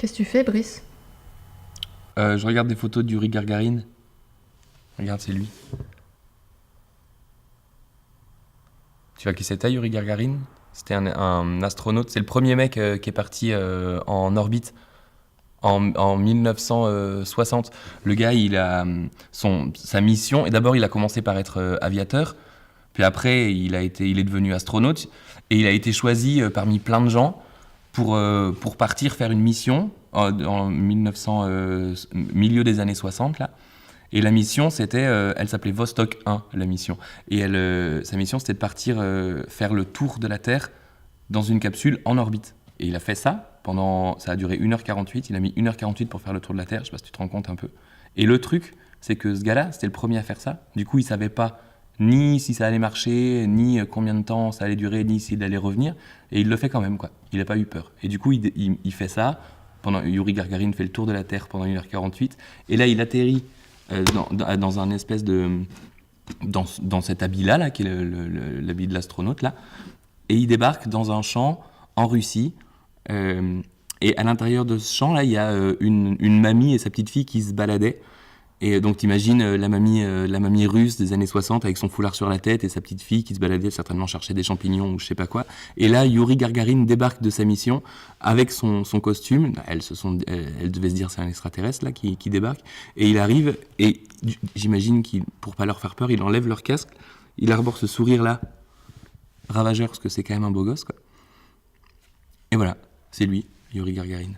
Qu'est-ce que tu fais, Brice? Je regarde des photos de Yuri Gagarin. Regarde, c'est lui. Tu vois qui c'était, Yuri Gagarin? C'était un astronaute. C'est le premier mec qui est parti en orbite en 1960. Le gars, il a sa mission. Et d'abord, il a commencé par être aviateur. Puis après, il est devenu astronaute. Et il a été choisi parmi plein de gens pour partir faire une mission en 1900, milieu des années 60 là. Et la mission, elle s'appelait Vostok 1, la mission. Et sa mission, c'était de partir faire le tour de la Terre dans une capsule en orbite. Et il a fait ça ça a duré 1h48. Il a mis 1h48 pour faire le tour de la Terre. Je sais pas si tu te rends compte un peu. Et le truc, c'est que ce gars-là, c'était le premier à faire ça. Du coup, il savait pas ni si ça allait marcher, ni combien de temps ça allait durer, ni s'il allait revenir. Et il le fait quand même, quoi. Il n'a pas eu peur. Et du coup, il fait ça. Yuri Gagarin fait le tour de la Terre pendant 1h48. Et là, il atterrit dans un espèce de... Dans cet habit-là, là, qui est l'habit de l'astronaute, là. Et il débarque dans un champ en Russie. Et à l'intérieur de ce champ-là, il y a une mamie et sa petite fille qui se baladaient. Et donc t'imagines la mamie russe des années 60 avec son foulard sur la tête et sa petite fille qui se baladait, certainement chercher des champignons ou je sais pas quoi. Et là, Yuri Gagarin débarque de sa mission avec son costume. Elles devaient se dire c'est un extraterrestre là qui débarque. Et il arrive et j'imagine pour pas leur faire peur, il enlève leur casque. Il arbore ce sourire là, ravageur parce que c'est quand même un beau gosse quoi. Et voilà, c'est lui, Yuri Gagarin.